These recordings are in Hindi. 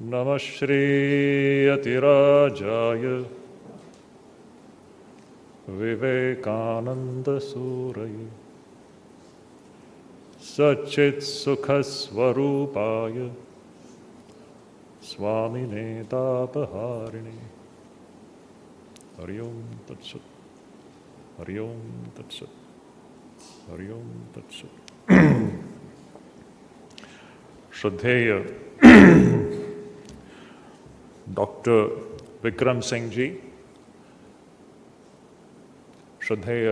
नमः श्रीयतिराजाय विवेकानन्दसूरये सच्चित्सुखस्वरूपाय स्वामिने तापहारिणे। हरि ओम तत्सत्। हरि ओम तत्सत्। हरि ओम तत्सत्। श्रद्धेय डॉक्टर विक्रम सिंह जी, श्रद्धेय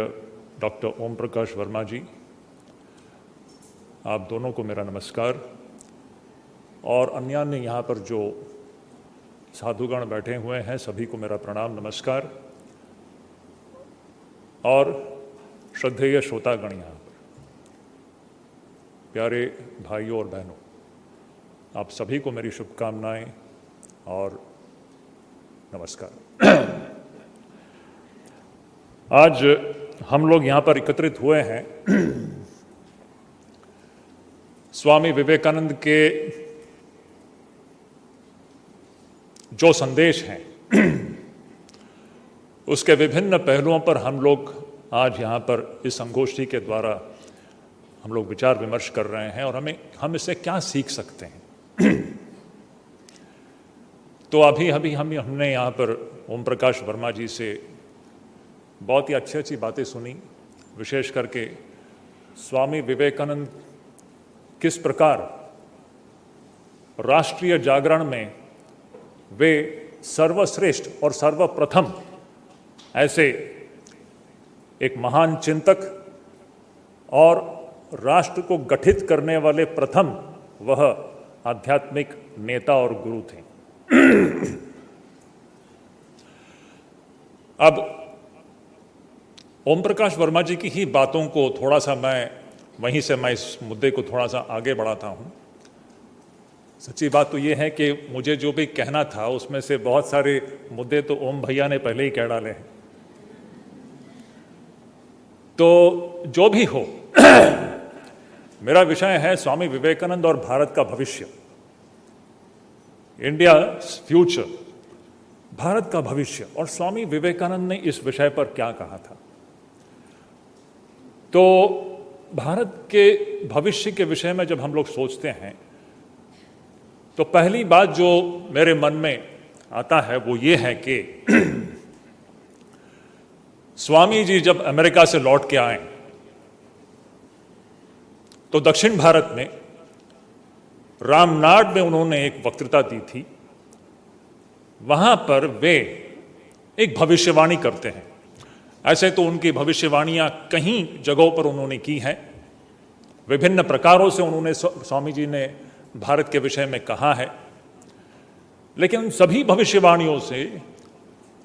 डॉक्टर ओम प्रकाश वर्मा जी, आप दोनों को मेरा नमस्कार। और अन्य यहाँ पर जो साधुगण बैठे हुए हैं सभी को मेरा प्रणाम नमस्कार। और श्रद्धेय श्रोतागण यहाँ पर, प्यारे भाइयों और बहनों, आप सभी को मेरी शुभकामनाएं और नमस्कार। आज हम लोग यहाँ पर एकत्रित हुए हैं स्वामी विवेकानंद के जो संदेश हैं उसके विभिन्न पहलुओं पर हम लोग आज यहाँ पर इस संगोष्ठी के द्वारा हम लोग विचार विमर्श कर रहे हैं और हम इससे क्या सीख सकते हैं। तो अभी हमने यहाँ पर ओम प्रकाश वर्मा जी से बहुत ही अच्छी बातें सुनी, विशेष करके स्वामी विवेकानंद किस प्रकार राष्ट्रीय जागरण में वे सर्वश्रेष्ठ और सर्वप्रथम ऐसे एक महान चिंतक और राष्ट्र को गठित करने वाले प्रथम वह आध्यात्मिक नेता और गुरु थे। अब ओम प्रकाश वर्मा जी की ही बातों को थोड़ा सा मैं इस मुद्दे को थोड़ा सा आगे बढ़ाता हूं। सच्ची बात तो ये है कि मुझे जो भी कहना था उसमें से बहुत सारे मुद्दे तो ओम भैया ने पहले ही कह डाले हैं। तो जो भी हो मेरा विषय है स्वामी विवेकानंद और भारत का भविष्य, इंडिया फ्यूचर, भारत का भविष्य, और स्वामी विवेकानंद ने इस विषय पर क्या कहा था। तो भारत के भविष्य के विषय में जब हम लोग सोचते हैं तो पहली बात जो मेरे मन में आता है वो ये है कि स्वामी जी जब अमेरिका से लौट के आए तो दक्षिण भारत में रामनाड में उन्होंने एक वक्तृता दी थी। वहां पर वे एक भविष्यवाणी करते हैं। ऐसे तो उनकी भविष्यवाणियां कहीं जगहों पर उन्होंने की हैं, विभिन्न प्रकारों से उन्होंने स्वामी जी ने भारत के विषय में कहा है, लेकिन उन सभी भविष्यवाणियों से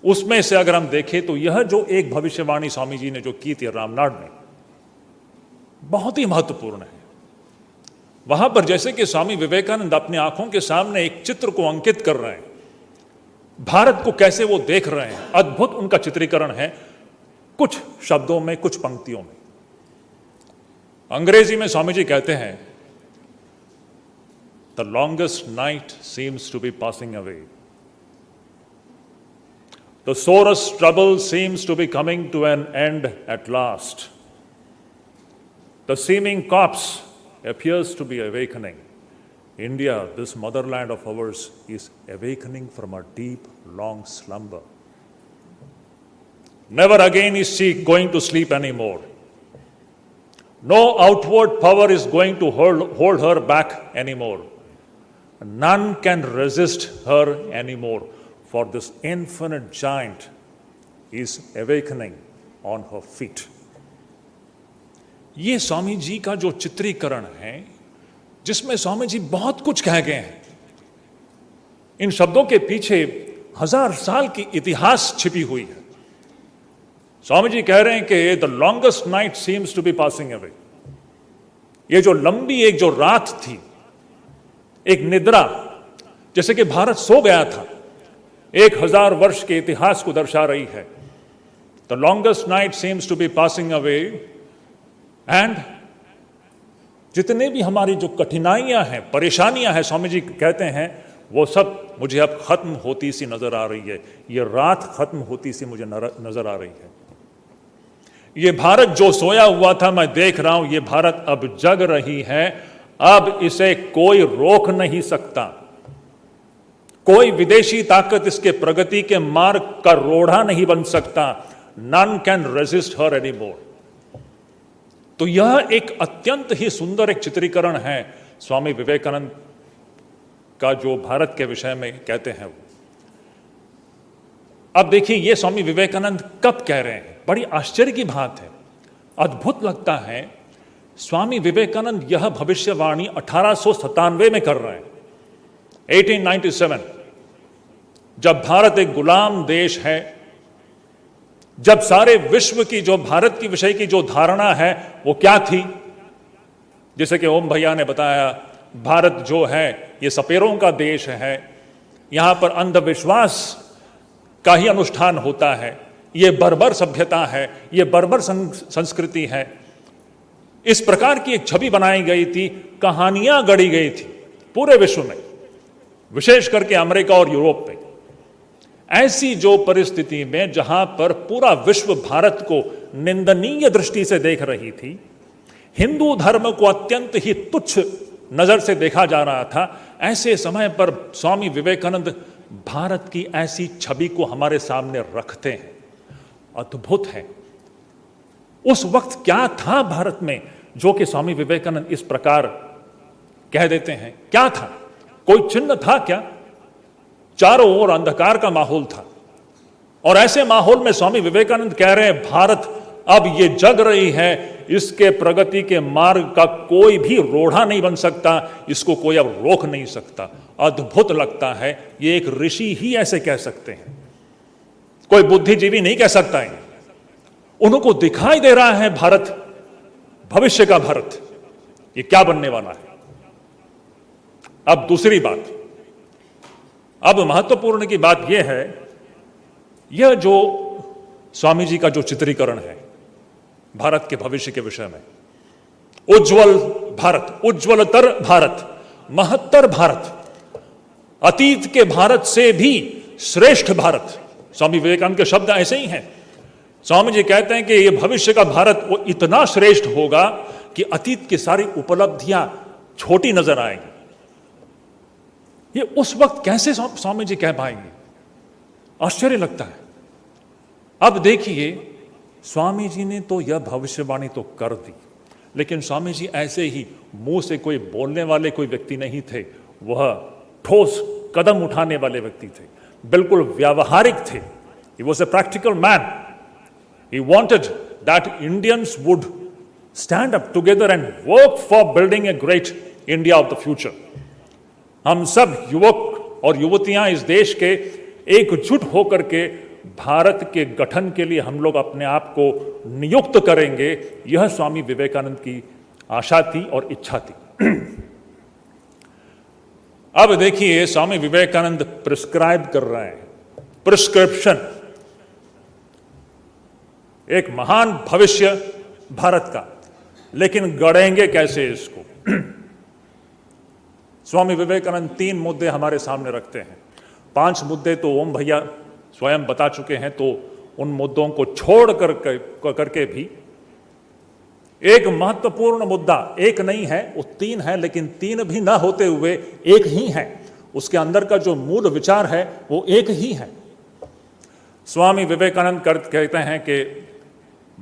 उसमें से अगर हम देखें तो यह जो एक भविष्यवाणी स्वामी जी ने जो की थी रामनाड में, बहुत ही महत्वपूर्ण है। वहां पर जैसे कि स्वामी विवेकानंद अपने आंखों के सामने एक चित्र को अंकित कर रहे हैं, भारत को कैसे वो देख रहे हैं, अद्भुत उनका चित्रीकरण है, कुछ शब्दों में, कुछ पंक्तियों में। अंग्रेजी में स्वामी जी कहते हैं, the longest night seems to be passing away, the sorest trouble seems to be coming to an end at last, the seeming corpse appears to be awakening. India, this motherland of ours, is awakening from a deep, long slumber. Never again is she going to sleep anymore. No outward power is going to hold her back anymore. None can resist her anymore, for this infinite giant is awakening on her feet. ये स्वामी जी का जो चित्रीकरण है, जिसमें स्वामी जी बहुत कुछ कह गए हैं। इन शब्दों के पीछे 1000 साल की इतिहास छिपी हुई है। स्वामी जी कह रहे हैं कि the longest night seems to be passing away, ये जो लंबी एक जो रात थी, एक निद्रा, जैसे कि भारत सो गया था, 1000 वर्ष के इतिहास को दर्शा रही है। The longest night seems to be passing away and जितने भी हमारी जो कठिनाइयां हैं, परेशानियां हैं, स्वामी जी कहते हैं वो सब मुझे अब खत्म होती सी नजर आ रही है। ये रात खत्म होती सी मुझे नजर आ रही है। ये भारत जो सोया हुआ था मैं देख रहा हूं, ये भारत अब जग रही है। अब इसे कोई रोक नहीं सकता। कोई विदेशी ताकत इसके प्रगति के मार्ग का रोड़ा नहीं बन सकता। None can resist her any more. तो यह एक अत्यंत ही सुंदर एक चित्रीकरण है स्वामी विवेकानंद का जो भारत के विषय में कहते हैं। अब देखिए ये स्वामी विवेकानंद कब कह रहे हैं, बड़ी आश्चर्य की बात है, अद्भुत लगता है। स्वामी विवेकानंद यह भविष्यवाणी 1897 में कर रहे हैं, 1897, जब भारत एक गुलाम देश है, जब सारे विश्व की जो भारत की विषय की जो धारणा है वो क्या थी, जैसे कि ओम भैया ने बताया, भारत जो है ये सपेरों का देश है, यहां पर अंधविश्वास का ही अनुष्ठान होता है, ये बर्बर सभ्यता है, ये बर्बर संस्कृति है। इस प्रकार की एक छवि बनाई गई थी, कहानियां गढ़ी गई थी पूरे विश्व में, विशेष करके अमेरिका और यूरोप में। ऐसी जो परिस्थिति में जहां पर पूरा विश्व भारत को निंदनीय दृष्टि से देख रही थी, हिंदू धर्म को अत्यंत ही तुच्छ नजर से देखा जा रहा था, ऐसे समय पर स्वामी विवेकानंद भारत की ऐसी छवि को हमारे सामने रखते हैं। अद्भुत है। उस वक्त क्या था भारत में जो कि स्वामी विवेकानंद इस प्रकार कह देते हैं? क्या था? कोई चिन्ह था क्या? चारों ओर अंधकार का माहौल था, और ऐसे माहौल में स्वामी विवेकानंद कह रहे हैं भारत अब ये जग रही है, इसके प्रगति के मार्ग का कोई भी रोड़ा नहीं बन सकता, इसको कोई अब रोक नहीं सकता। अद्भुत लगता है। ये एक ऋषि ही ऐसे कह सकते हैं, कोई बुद्धिजीवी नहीं कह सकता है। उनको दिखाई दे रहा है भारत, भविष्य का भारत, ये क्या बनने वाला है। अब दूसरी बात, अब महत्वपूर्ण की बात यह है, यह जो स्वामी जी का जो चित्रीकरण है भारत के भविष्य के विषय में, उज्जवल भारत, उज्जवलतर भारत, महत्तर भारत, अतीत के भारत से भी श्रेष्ठ भारत, स्वामी विवेकानंद के शब्द ऐसे ही हैं। स्वामी जी कहते हैं कि यह भविष्य का भारत वो इतना श्रेष्ठ होगा कि अतीत की सारी उपलब्धियां छोटी नजर आएंगी। ये उस वक्त कैसे स्वामी जी कह पाएंगे? आश्चर्य लगता है। अब देखिए, स्वामी जी ने तो यह भविष्यवाणी तो कर दी, लेकिन स्वामी जी ऐसे ही मुंह से कोई बोलने वाले कोई व्यक्ति नहीं थे। वह ठोस कदम उठाने वाले व्यक्ति थे, बिल्कुल व्यावहारिक थे। He was a practical man. He wanted that Indians would stand up together and work for building a great India of the future. हम सब युवक और युवतियां इस देश के एकजुट होकर के भारत के गठन के लिए हम लोग अपने आप को नियुक्त करेंगे। यह स्वामी विवेकानंद की आशा थी और इच्छा थी। अब देखिए, स्वामी विवेकानंद प्रिस्क्राइब कर रहे हैं, प्रिस्क्रिप्शन, एक महान भविष्य भारत का, लेकिन गढ़ेंगे कैसे इसको? स्वामी विवेकानंद 3 मुद्दे हमारे सामने रखते हैं। 5 मुद्दे तो ओम भैया स्वयं बता चुके हैं, तो उन मुद्दों को छोड़ करके भी एक महत्वपूर्ण मुद्दा, एक नहीं है, वो 3 है, लेकिन 3 भी ना होते हुए एक ही है। उसके अंदर का जो मूल विचार है वो एक ही है। स्वामी विवेकानंद कहते हैं कि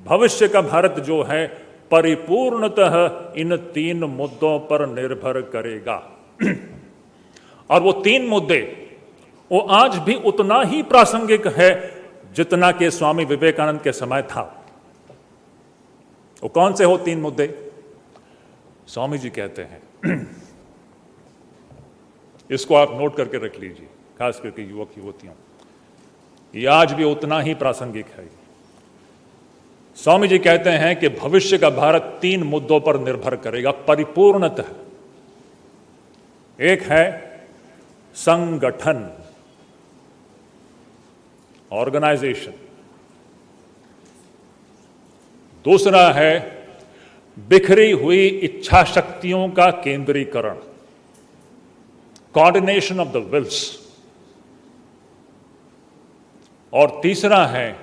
भविष्य का भारत जो है परिपूर्णतः इन 3 मुद्दों पर निर्भर करेगा। और वो 3 मुद्दे वो आज भी उतना ही प्रासंगिक है जितना कि स्वामी विवेकानंद के समय था। वो कौन से हो 3 मुद्दे? स्वामी जी कहते हैं, इसको आप नोट करके रख लीजिए, खास करके युवक युवतियों, ये आज भी उतना ही प्रासंगिक है। स्वामी जी कहते हैं कि भविष्य का भारत 3 मुद्दों पर निर्भर करेगा परिपूर्णतः। एक है संगठन, ऑर्गेनाइजेशन। दूसरा है बिखरी हुई इच्छा शक्तियों का केंद्रीकरण। कोऑर्डिनेशन ऑफ द विल्स, और तीसरा है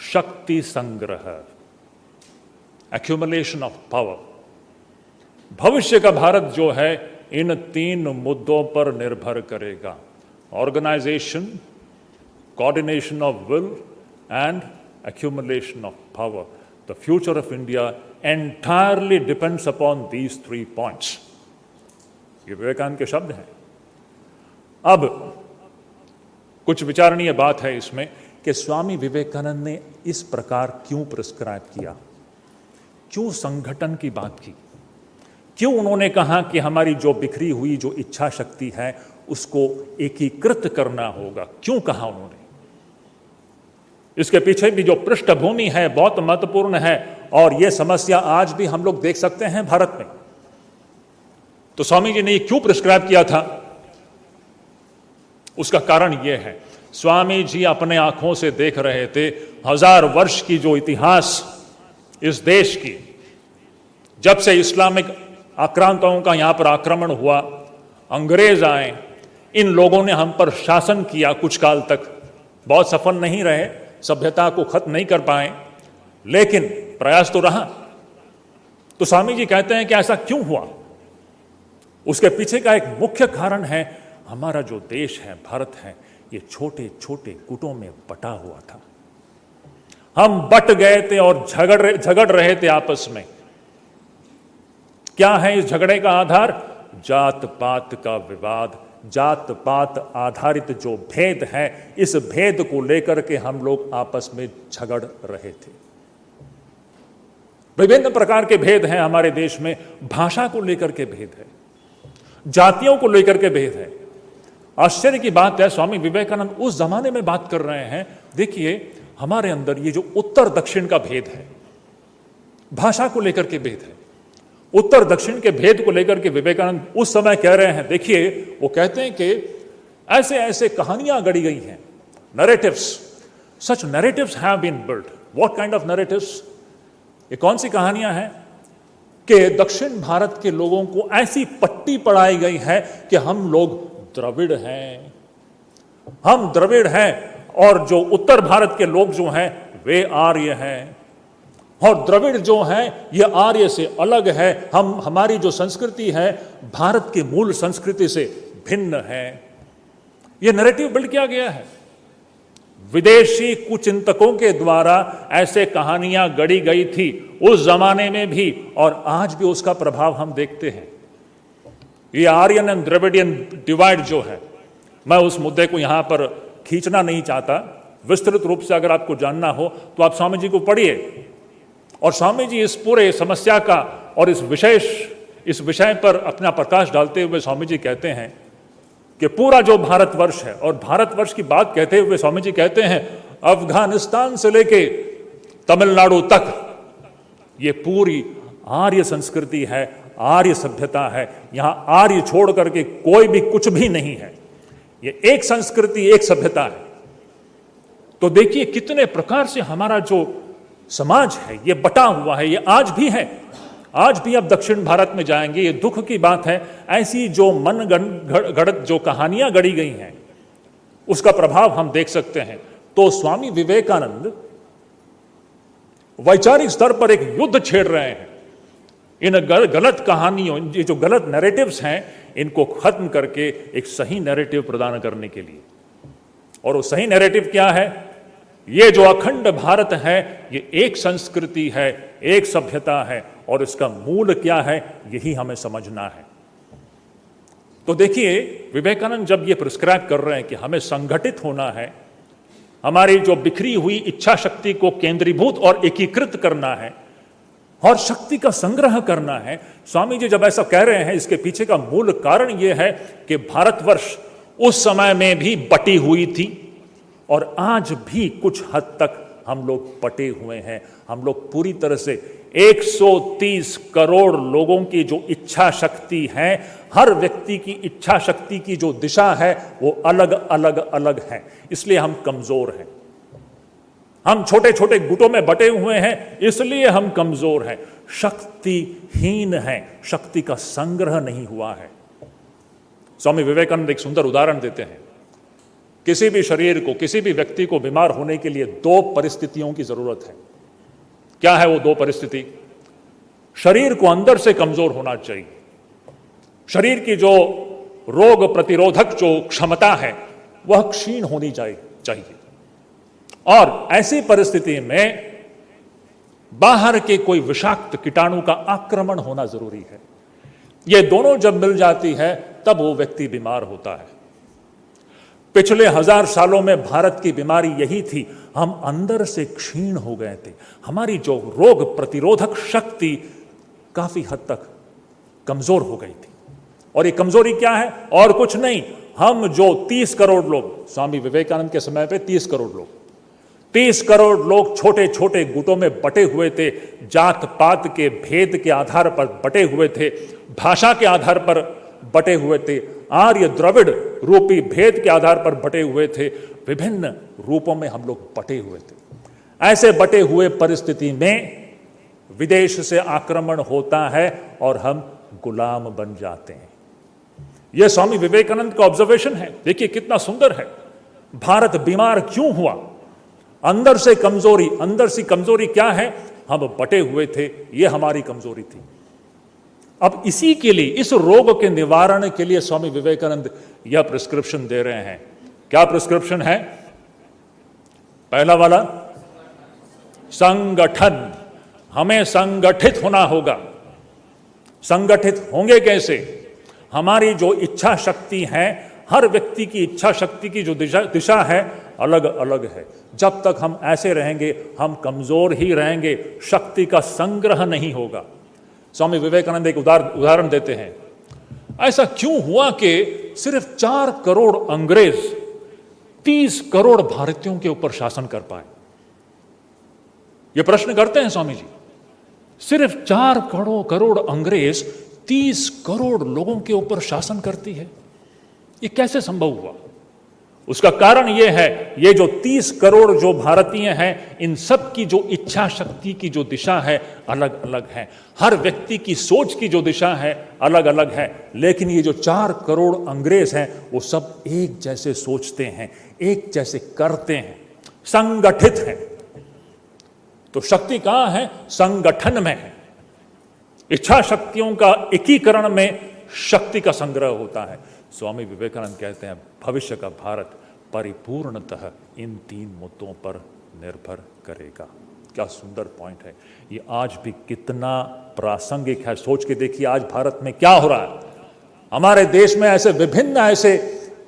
शक्ति संग्रह, एक्यूमुलेशन ऑफ पावर। भविष्य का भारत जो है इन तीन मुद्दों पर निर्भर करेगा: organisation, coordination of will and accumulation of power. The future of India entirely depends upon these 3 points. ये विवेकानंद के शब्द हैं। अब कुछ विचारणीय बात है इसमें कि स्वामी विवेकानंद ने इस प्रकार क्यों प्रिस्क्राइब किया, क्यों संगठन की बात की, क्यों उन्होंने कहा कि हमारी जो बिखरी हुई जो इच्छा शक्ति है उसको एकीकृत करना होगा, क्यों कहा उन्होंने? इसके पीछे भी जो पृष्ठभूमि है बहुत महत्वपूर्ण है, और यह समस्या आज भी हम लोग देख सकते हैं भारत में। तो स्वामी जी ने ये क्यों प्रिस्क्राइब किया था, उसका कारण यह है, स्वामी जी अपने आंखों से देख रहे थे 1000 वर्ष की जो इतिहास इस देश की, जब से इस्लामिक आक्रांताओं का यहां पर आक्रमण हुआ, अंग्रेज आए, इन लोगों ने हम पर शासन किया कुछ काल तक, बहुत सफल नहीं रहे, सभ्यता को खत्म नहीं कर पाए, लेकिन प्रयास तो रहा। तो स्वामी जी कहते हैं कि ऐसा क्यों हुआ? उसके पीछे का एक मुख्य कारण है हमारा जो देश है, भारत है, ये छोटे छोटे गुटों में बटा हुआ था। हम बट गए थे और झगड़ रहे थे आपस में। क्या है इस झगड़े का आधार? जात पात का विवाद, जात पात आधारित जो भेद है, इस भेद को लेकर के हम लोग आपस में झगड़ रहे थे। विभिन्न प्रकार के भेद हैं हमारे देश में, भाषा को लेकर के भेद है, जातियों को लेकर के भेद है। आश्चर्य की बात है, स्वामी विवेकानंद उस जमाने में बात कर रहे हैं। देखिए हमारे अंदर ये जो उत्तर दक्षिण का भेद है, भाषा को लेकर के भेद है, उत्तर दक्षिण के भेद को लेकर के विवेकानंद उस समय कह रहे हैं। देखिए वो कहते हैं कि ऐसे ऐसे कहानियां गढ़ी गई हैं, नैरेटिव्स, सच narratives have been built. What kind of narratives? ये कौन सी कहानियां हैं कि दक्षिण भारत के लोगों को ऐसी पट्टी पढ़ाई गई है कि हम लोग द्रविड़ हैं, हम द्रविड़ हैं, और जो उत्तर भारत के लोग जो हैं वे आर्य हैं, और द्रविड़ जो है ये आर्य से अलग है, हमारी जो संस्कृति है भारत की मूल संस्कृति से भिन्न है। ये नैरेटिव बिल्ड किया गया है, विदेशी कुचिंतकों के द्वारा ऐसे कहानियां गढ़ी गई थी उस जमाने में भी, और आज भी उसका प्रभाव हम देखते हैं। ये आर्यन एंड द्रविडियन डिवाइड जो है, मैं उस मुद्दे को यहां पर खींचना नहीं चाहता। विस्तृत रूप से अगर आपको जानना हो तो आप स्वामी जी को पढ़िए, और स्वामी जी इस पूरे समस्या का और इस विषय पर अपना प्रकाश डालते हुए स्वामी जी कहते हैं कि पूरा जो भारतवर्ष है, और भारतवर्ष की बात कहते हुए स्वामी जी कहते हैं अफगानिस्तान से लेके तमिलनाडु तक ये पूरी आर्य संस्कृति है, आर्य सभ्यता है। यहां आर्य छोड़ करके कोई भी कुछ भी नहीं है, ये एक संस्कृति, एक सभ्यता है। तो देखिए कितने प्रकार से हमारा जो समाज है ये बटा हुआ है, ये आज भी है। आज भी अब दक्षिण भारत में जाएंगे, ये दुख की बात है, ऐसी जो मन गढ़ जो कहानियां गढ़ी गई हैं उसका प्रभाव हम देख सकते हैं। तो स्वामी विवेकानंद वैचारिक स्तर पर एक युद्ध छेड़ रहे हैं इन गलत कहानियों, ये जो गलत नैरेटिव्स हैं, इनको खत्म करके एक सही नैरेटिव प्रदान करने के लिए। और वो सही नैरेटिव क्या है? ये जो अखंड भारत है ये एक संस्कृति है, एक सभ्यता है, और इसका मूल क्या है यही हमें समझना है। तो देखिए विवेकानंद जब ये प्रिस्क्राइब कर रहे हैं कि हमें संगठित होना है, हमारी जो बिखरी हुई इच्छा शक्ति को केंद्रीभूत और एकीकृत करना है और शक्ति का संग्रह करना है, स्वामी जी जब ऐसा कह रहे हैं इसके पीछे का मूल कारण यह है कि भारतवर्ष उस समय में भी बटी हुई थी और आज भी कुछ हद तक हम लोग पटे हुए हैं। हम लोग पूरी तरह से 130 करोड़ लोगों की जो इच्छा शक्ति है, हर व्यक्ति की इच्छा शक्ति की जो दिशा है वो अलग अलग अलग है, इसलिए हम कमजोर हैं। हम छोटे छोटे गुटों में बटे हुए हैं, इसलिए हम कमजोर हैं, शक्तिहीन हैं, शक्ति का संग्रह नहीं हुआ है। स्वामी विवेकानंद एक सुंदर उदाहरण देते हैं। किसी भी शरीर को, किसी भी व्यक्ति को बीमार होने के लिए दो परिस्थितियों की जरूरत है। क्या है वो दो परिस्थिति? शरीर को अंदर से कमजोर होना चाहिए, शरीर की जो रोग प्रतिरोधक जो क्षमता है वह क्षीण होनी चाहिए, और ऐसी परिस्थिति में बाहर के कोई विषाक्त कीटाणु का आक्रमण होना जरूरी है। ये दोनों जब मिल जाती है तब वो व्यक्ति बीमार होता है। पिछले 1000 सालों में भारत की बीमारी यही थी, हम अंदर से क्षीण हो गए थे। हमारी जो रोग प्रतिरोधक शक्ति काफी हद तक कमजोर हो गई थी। और ये कमजोरी क्या है? और कुछ नहीं, हम जो 30 करोड़ लोग, स्वामी विवेकानंद के समय पे 30 करोड़ लोग छोटे छोटे गुटों में बटे हुए थे, जात पात के भेद के आधार पर बटे हुए थे, भाषा के आधार पर बटे हुए थे, आर्य द्रविड़ रूपी भेद के आधार पर बटे हुए थे, विभिन्न रूपों में हम लोग बटे हुए थे। ऐसे बटे हुए परिस्थिति में विदेश से आक्रमण होता है और हम गुलाम बन जाते हैं। यह स्वामी विवेकानंद का ऑब्जर्वेशन है। देखिए कितना सुंदर है। भारत बीमार क्यों हुआ? अंदर से कमजोरी क्या है? हम बटे हुए थे, यह हमारी कमजोरी थी। अब इसी के लिए, इस रोग के निवारण के लिए स्वामी विवेकानंद यह प्रिस्क्रिप्शन दे रहे हैं। क्या प्रिस्क्रिप्शन है? पहला वाला, संगठन। हमें संगठित होना होगा। संगठित होंगे कैसे? हमारी जो इच्छा शक्ति है, हर व्यक्ति की इच्छा शक्ति की जो दिशा है अलग अलग है। जब तक हम ऐसे रहेंगे हम कमजोर ही रहेंगे, शक्ति का संग्रह नहीं होगा। स्वामी विवेकानंद एक उदाहरण देते हैं। ऐसा क्यों हुआ कि सिर्फ 4 करोड़ अंग्रेज 30 करोड़ भारतीयों के ऊपर शासन कर पाए? यह प्रश्न करते हैं स्वामी जी। सिर्फ 4 करोड़ अंग्रेज 30 करोड़ लोगों के ऊपर शासन करती है, यह कैसे संभव हुआ? उसका कारण यह है, ये जो 30 करोड़ जो भारतीय हैं, इन सब की जो इच्छा शक्ति की जो दिशा है अलग अलग है। हर व्यक्ति की सोच की जो दिशा है अलग अलग है। लेकिन ये जो 4 करोड़ अंग्रेज हैं वो सब एक जैसे सोचते हैं, एक जैसे करते हैं, संगठित हैं। तो शक्ति कहां है? संगठन में है। इच्छा शक्तियों का एकीकरण में शक्ति का संग्रह होता है। स्वामी विवेकानंद कहते हैं भविष्य का भारत परिपूर्णतः इन 3 मुद्दों पर निर्भर करेगा। क्या सुंदर पॉइंट है। ये आज भी कितना प्रासंगिक है। सोच के देखिए आज भारत में क्या हो रहा है। हमारे देश में ऐसे विभिन्न ऐसे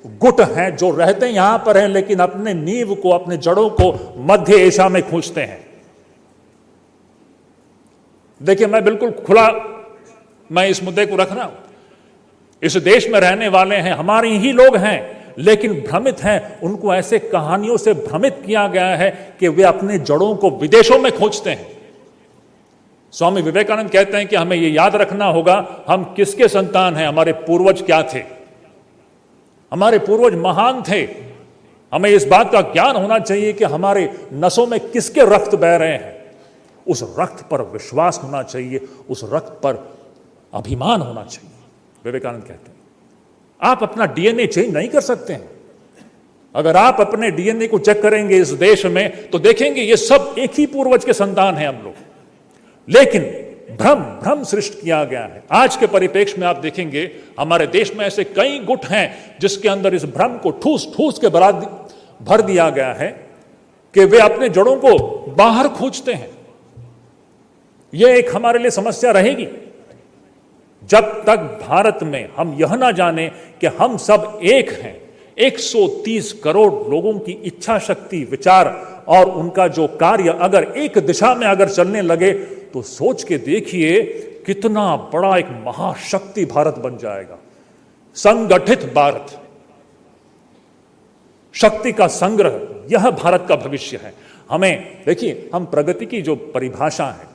गुट हैं जो रहते यहां पर हैं, लेकिन अपने नींव को, अपने जड़ों को मध्य एशिया में खींचते हैं। देखिए मैं बिल्कुल खुला मैं इस मुद्दे को रख रहा हूं। इस देश में रहने वाले हैं, हमारे ही लोग हैं, लेकिन भ्रमित हैं। उनको ऐसे कहानियों से भ्रमित किया गया है कि वे अपने जड़ों को विदेशों में खोजते हैं। स्वामी विवेकानंद कहते हैं कि हमें यह याद रखना होगा हम किसके संतान हैं, हमारे पूर्वज क्या थे। हमारे पूर्वज महान थे। हमें इस बात का ज्ञान होना चाहिए कि हमारे नसों में किसके रक्त बह रहे हैं। उस रक्त पर विश्वास होना चाहिए, उस रक्त पर अभिमान होना चाहिए। विवेकानंद कहते हैं आप अपना डीएनए चेंज नहीं कर सकते हैं। अगर आप अपने डीएनए को चेक करेंगे इस देश में तो देखेंगे ये सब एक ही पूर्वज के संतान हैं हम लोग। लेकिन भ्रम सृष्टि किया गया है। आज के परिप्रेक्ष्य में आप देखेंगे हमारे देश में ऐसे कई गुट हैं जिसके अंदर इस भ्रम को ठूस के भर दिया गया है कि वे अपने जड़ों को बाहर खोजते हैं। यह एक हमारे लिए समस्या रहेगी जब तक भारत में हम यह ना जाने कि हम सब एक हैं। 130 करोड़ लोगों की इच्छा शक्ति, विचार और उनका जो कार्य अगर एक दिशा में अगर चलने लगे तो सोच के देखिए कितना बड़ा एक महाशक्ति भारत बन जाएगा। संगठित भारत, शक्ति का संग्रह, यह भारत का भविष्य है। हमें देखिए, हम प्रगति की जो परिभाषा है,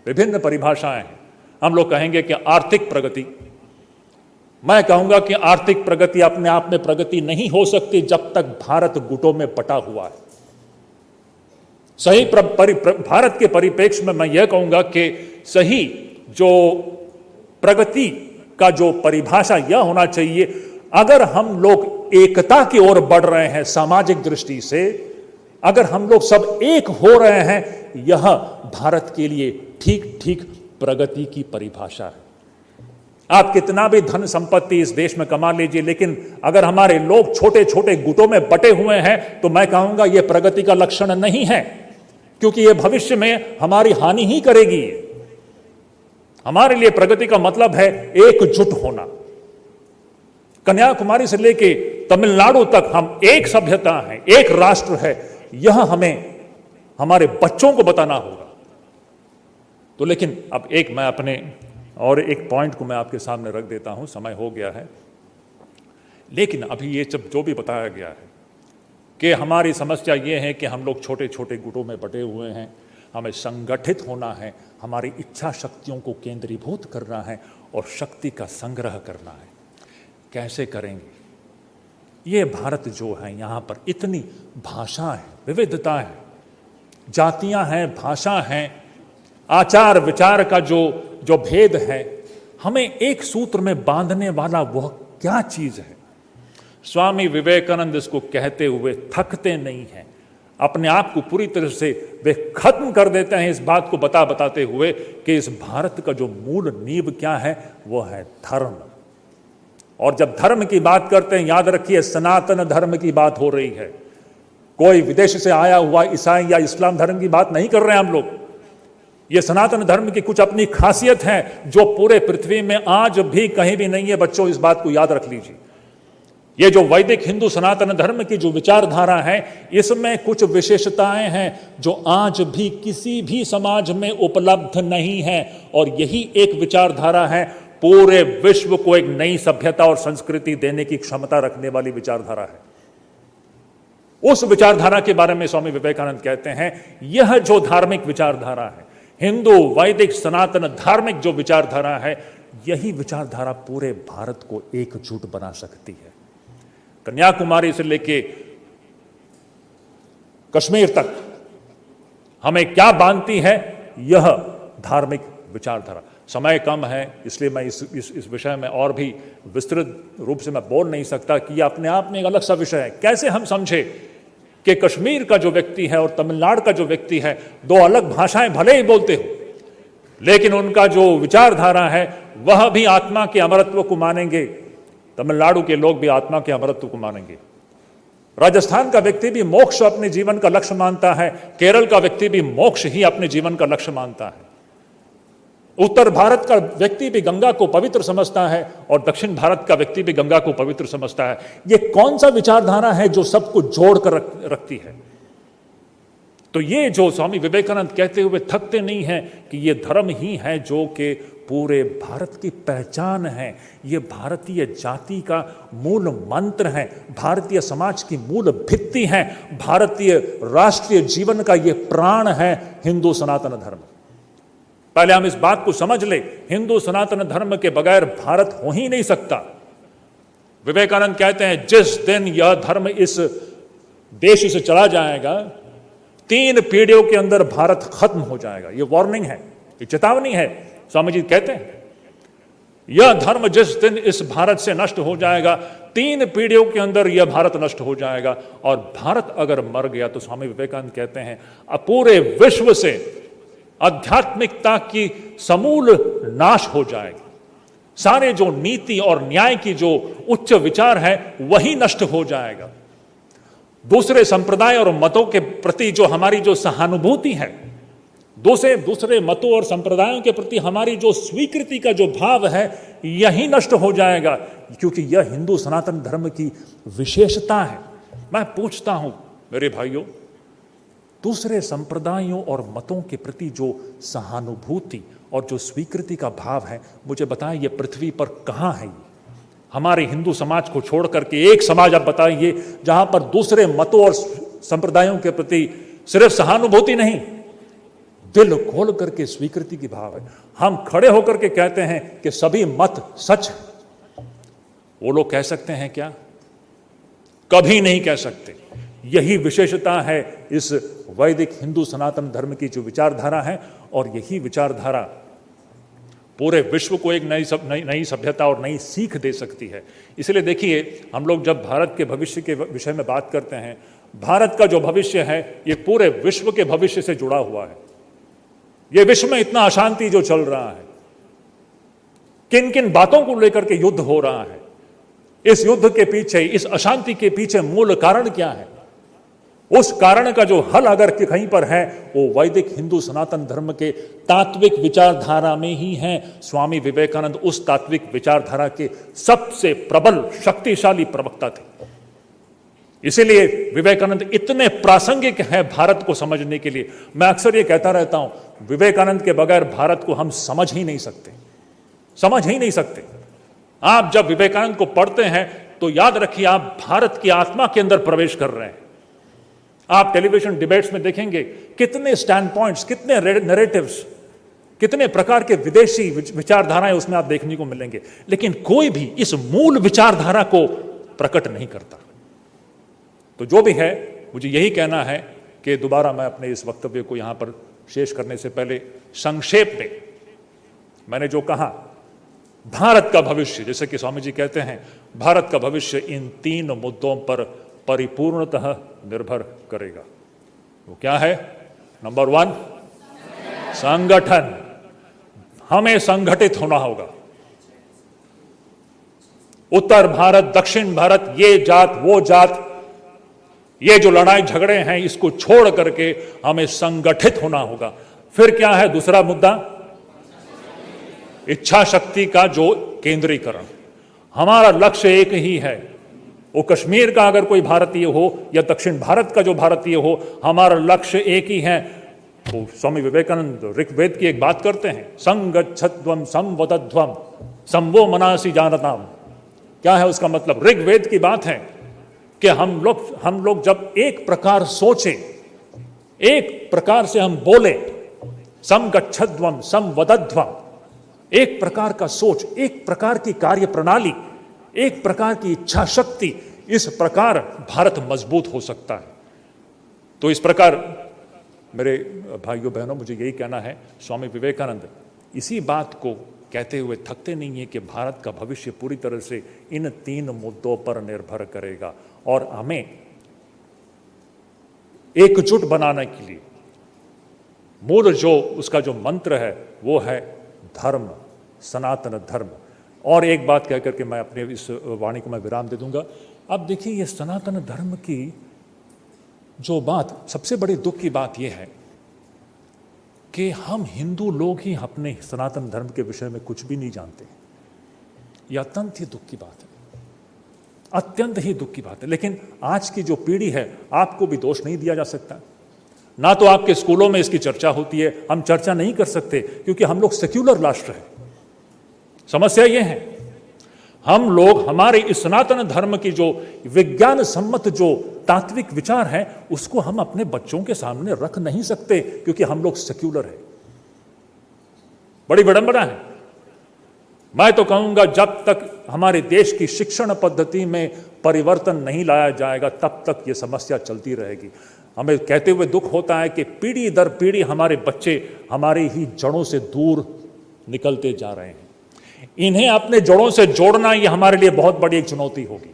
विभिन्न परिभाषाएं हैं। हम लोग कहेंगे कि आर्थिक प्रगति, मैं कहूंगा कि आर्थिक प्रगति अपने आप में प्रगति नहीं हो सकती जब तक भारत गुटों में बटा हुआ है। सही भारत के परिप्रेक्ष्य में मैं यह कहूंगा कि सही जो प्रगति का जो परिभाषा यह होना चाहिए, अगर हम लोग एकता की ओर बढ़ रहे हैं सामाजिक दृष्टि से, अगर हम लोग सब एक हो रहे हैं, यह भारत के लिए ठीक ठीक प्रगति की परिभाषा है। आप कितना भी धन संपत्ति इस देश में कमा लीजिए, लेकिन अगर हमारे लोग छोटे छोटे गुटों में बटे हुए हैं तो मैं कहूंगा यह प्रगति का लक्षण नहीं है, क्योंकि यह भविष्य में हमारी हानि ही करेगी। हमारे लिए प्रगति का मतलब है एकजुट होना। कन्याकुमारी से लेके तमिलनाडु तक हम एक सभ्यता हैं, एक राष्ट्र है, यह हमें हमारे बच्चों को बताना होगा। तो लेकिन अब एक मैं अपने और एक पॉइंट को मैं आपके सामने रख देता हूं, समय हो गया है। लेकिन अभी ये जो भी बताया गया है कि हमारी समस्या ये है कि हम लोग छोटे छोटे गुटों में बटे हुए हैं, हमें संगठित होना है, हमारी इच्छा शक्तियों को केंद्रीभूत करना है और शक्ति का संग्रह करना है। कैसे करेंगे? ये भारत जो है, यहाँ पर इतनी भाषा है, विविधता है, जातियां हैं, भाषा हैं, आचार विचार का जो भेद है, हमें एक सूत्र में बांधने वाला वह क्या चीज है? स्वामी विवेकानंद इसको कहते हुए थकते नहीं हैं। अपने आप को पूरी तरह से वे खत्म कर देते हैं इस बात को बताते हुए कि इस भारत का जो मूल नींव क्या है, वह है धर्म। और जब धर्म की बात करते हैं, याद रखिए सनातन धर्म की बात हो रही है। कोई विदेश से आया हुआ ईसाई या इस्लाम धर्म की बात नहीं कर रहे हैं हम लोग। ये सनातन धर्म की कुछ अपनी खासियत है जो पूरे पृथ्वी में आज भी कहीं भी नहीं है। बच्चों, इस बात को याद रख लीजिए। ये जो वैदिक हिंदू सनातन धर्म की जो विचारधारा है, इसमें कुछ विशेषताएं हैं जो आज भी किसी भी समाज में उपलब्ध नहीं है। और यही एक विचारधारा है, पूरे विश्व को एक नई सभ्यता और संस्कृति देने की क्षमता रखने वाली विचारधारा है। उस विचारधारा के बारे में स्वामी विवेकानंद कहते हैं, यह जो धार्मिक विचारधारा है, हिंदू वैदिक सनातन धार्मिक जो विचारधारा है, यही विचारधारा पूरे भारत को एकजुट बना सकती है। कन्याकुमारी से लेके कश्मीर तक हमें क्या बांधती है? यह धार्मिक विचारधारा। समय कम है, इसलिए मैं इस विषय में और भी विस्तृत रूप से मैं बोल नहीं सकता कि यह अपने आप में एक अलग सा विषय है। कैसे हम समझे कि कश्मीर का जो व्यक्ति है और तमिलनाडु का जो व्यक्ति है, दो अलग भाषाएं भले ही बोलते हो, लेकिन उनका जो विचारधारा है वह भी आत्मा के अमरत्व को मानेंगे। तमिलनाडु के लोग भी आत्मा के अमरत्व को मानेंगे। राजस्थान का व्यक्ति भी मोक्ष अपने जीवन का लक्ष्य मानता है, केरल का व्यक्ति भी मोक्ष ही अपने जीवन का लक्ष्य मानता है। उत्तर भारत का व्यक्ति भी गंगा को पवित्र समझता है और दक्षिण भारत का व्यक्ति भी गंगा को पवित्र समझता है। ये कौन सा विचारधारा है जो सबको जोड़कर रखती है? तो ये जो स्वामी विवेकानंद कहते हुए थकते नहीं हैं कि ये धर्म ही है जो कि पूरे भारत की पहचान है, ये भारतीय जाति का मूल मंत्र है, भारतीय समाज की मूल भित्ति है, भारतीय राष्ट्रीय जीवन का ये प्राण है हिंदू सनातन धर्म। पहले हम इस बात को समझ ले, हिंदू सनातन धर्म के बगैर भारत हो ही नहीं सकता। विवेकानंद कहते हैं, जिस दिन यह धर्म इस देश से चला जाएगा, 3 पीढ़ियों के अंदर भारत खत्म हो जाएगा। यह वार्निंग है, ये चेतावनी है। स्वामी जी कहते हैं, यह धर्म जिस दिन इस भारत से नष्ट हो जाएगा, 3 पीढ़ियों के अंदर यह भारत नष्ट हो जाएगा। और भारत अगर मर गया तो स्वामी विवेकानंद कहते हैं, पूरे विश्व से आध्यात्मिकता की समूल नाश हो जाएगी। सारे जो नीति और न्याय की जो उच्च विचार है वही नष्ट हो जाएगा। दूसरे संप्रदाय और मतों के प्रति जो हमारी जो सहानुभूति है, दूसरे मतों और संप्रदायों के प्रति हमारी जो स्वीकृति का जो भाव है, यही नष्ट हो जाएगा, क्योंकि यह हिंदू सनातन धर्म की विशेषता है। मैं पूछता हूं मेरे भाइयों, दूसरे संप्रदायों और मतों के प्रति जो सहानुभूति और जो स्वीकृति का भाव है, मुझे बताएं ये पृथ्वी पर कहां है? हमारे हिंदू समाज को छोड़ करके एक समाज आप बताइए जहां पर दूसरे मतों और संप्रदायों के प्रति सिर्फ सहानुभूति नहीं, दिल खोल करके स्वीकृति की भाव है। हम खड़े होकर के कहते हैं कि सभी मत सच है। वो लोग कह सकते हैं क्या? कभी नहीं कह सकते। यही विशेषता है इस वैदिक हिंदू सनातन धर्म की जो विचारधारा है, और यही विचारधारा पूरे विश्व को एक नई सभ्यता और नई सीख दे सकती है। इसलिए देखिए, हम लोग जब भारत के भविष्य के विषय में बात करते हैं, भारत का जो भविष्य है ये पूरे विश्व के भविष्य से जुड़ा हुआ है। ये विश्व में इतना अशांति जो चल रहा है, किन किन बातों को लेकर के युद्ध हो रहा है, इस युद्ध के पीछे, इस अशांति के पीछे मूल कारण क्या है, उस कारण का जो हल अगर कहीं पर है वो वैदिक हिंदू सनातन धर्म के तात्विक विचारधारा में ही है। स्वामी विवेकानंद उस तात्विक विचारधारा के सबसे प्रबल शक्तिशाली प्रवक्ता थे। इसीलिए विवेकानंद इतने प्रासंगिक हैं भारत को समझने के लिए। मैं अक्सर ये कहता रहता हूं, विवेकानंद के बगैर भारत को हम समझ ही नहीं सकते, समझ ही नहीं सकते। आप जब विवेकानंद को पढ़ते हैं तो याद रखिए, आप भारत की आत्मा के अंदर प्रवेश कर रहे हैं। आप टेलीविजन डिबेट्स में देखेंगे कितने स्टैंड पॉइंट्स, कितने नैरेटिव्स, कितने प्रकार के विदेशी विचारधाराएं उसमें आप देखने को मिलेंगे, लेकिन कोई भी इस मूल विचारधारा को प्रकट नहीं करता। तो जो भी है, मुझे यही कहना है कि दोबारा मैं अपने इस वक्तव्य को यहां पर शेष करने से पहले संक्षेप में मैंने जो कहा, भारत का भविष्य, जैसे कि स्वामी जी कहते हैं, भारत का भविष्य इन 3 मुद्दों पर परिपूर्णतः निर्भर करेगा। वो क्या है? नंबर 1, संगठन। हमें संगठित होना होगा। उत्तर भारत, दक्षिण भारत, ये जात वो जात, ये जो लड़ाई झगड़े हैं, इसको छोड़ करके हमें संगठित होना होगा। फिर क्या है दूसरा मुद्दा? इच्छा शक्ति का जो केंद्रीकरण। हमारा लक्ष्य एक ही है। वो कश्मीर का अगर कोई भारतीय हो या दक्षिण भारत का जो भारतीय हो, हमारा लक्ष्य एक ही है। तो स्वामी विवेकानंद ऋग्वेद की एक बात करते हैं, संगच्छध्वम संवदध्वम संवो मनासी जानताम। क्या है उसका मतलब? ऋग्वेद की बात है कि हम लोग जब एक प्रकार सोचे, एक प्रकार से हम बोले, संगच्छध्वम संवदध्वम, एक प्रकार का सोच, एक प्रकार की कार्य प्रणाली, एक प्रकार की इच्छा शक्ति, इस प्रकार भारत मजबूत हो सकता है। तो इस प्रकार मेरे भाइयों बहनों, मुझे यही कहना है, स्वामी विवेकानंद इसी बात को कहते हुए थकते नहीं है कि भारत का भविष्य पूरी तरह से इन 3 मुद्दों पर निर्भर करेगा। और हमें एकजुट बनाने के लिए मूल जो उसका जो मंत्र है वो है धर्म, सनातन धर्म। और एक बात कह करके मैं अपने इस वाणी को मैं विराम दे दूंगा। अब देखिए, ये सनातन धर्म की जो बात, सबसे बड़ी दुख की बात यह है कि हम हिंदू लोग ही अपने सनातन धर्म के विषय में कुछ भी नहीं जानते। यह अत्यंत ही दुख की बात है, अत्यंत ही दुख की बात है। लेकिन आज की जो पीढ़ी है, आपको भी दोष नहीं दिया जा सकता। ना तो आपके स्कूलों में इसकी चर्चा होती है, हम चर्चा नहीं कर सकते क्योंकि हम लोग सेक्युलर राष्ट्र हैं। समस्या यह है, हम लोग हमारे इस सनातन धर्म की जो विज्ञान सम्मत जो तात्विक विचार है, उसको हम अपने बच्चों के सामने रख नहीं सकते क्योंकि हम लोग सेक्युलर हैं। बड़ी विडंबना है। मैं तो कहूंगा, जब तक हमारे देश की शिक्षण पद्धति में परिवर्तन नहीं लाया जाएगा, तब तक ये समस्या चलती रहेगी। हमें कहते हुए दुख होता है कि पीढ़ी दर पीढ़ी हमारे बच्चे हमारे ही जड़ों से दूर निकलते जा रहे हैं। इन्हें अपने जड़ों से जोड़ना ये हमारे लिए बहुत बड़ी एक चुनौती होगी।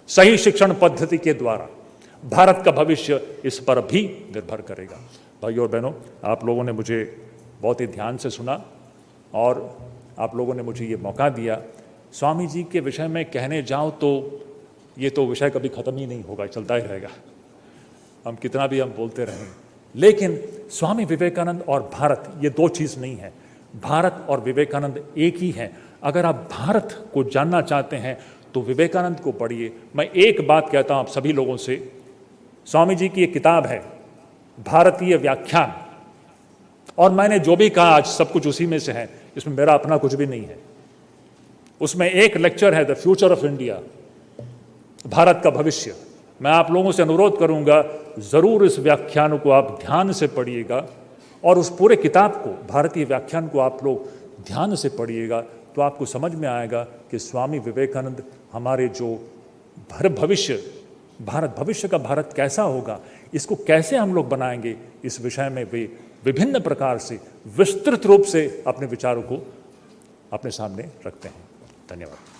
सही शिक्षण पद्धति के द्वारा भारत का भविष्य इस पर भी निर्भर करेगा। भाइयों और बहनों, आप लोगों ने मुझे बहुत ही ध्यान से सुना और आप लोगों ने मुझे ये मौका दिया। स्वामी जी के विषय में कहने जाऊं तो ये तो विषय कभी खत्म ही नहीं होगा, चलता ही रहेगा, हम कितना भी हम बोलते रहें। लेकिन स्वामी विवेकानंद और भारत, ये 2 चीज़ नहीं है। भारत और विवेकानंद एक ही है। अगर आप भारत को जानना चाहते हैं तो विवेकानंद को पढ़िए। मैं एक बात कहता हूं आप सभी लोगों से, स्वामी जी की एक किताब है भारतीय व्याख्यान, और मैंने जो भी कहा आज सब कुछ उसी में से है, इसमें मेरा अपना कुछ भी नहीं है। उसमें एक लेक्चर है the future of India, Bharat का भविष्य। मैं आप लोगों से अनुरोध करूंगा, जरूर इस व्याख्यान को आप ध्यान से पढ़िएगा और उस पूरे किताब को, भारतीय व्याख्यान को आप लोग ध्यान से पढ़िएगा, तो आपको समझ में आएगा कि स्वामी विवेकानंद हमारे जो भविष्य, भारत भविष्य का भारत कैसा होगा, इसको कैसे हम लोग बनाएंगे, इस विषय में वे विभिन्न प्रकार से विस्तृत रूप से अपने विचारों को अपने सामने रखते हैं। धन्यवाद।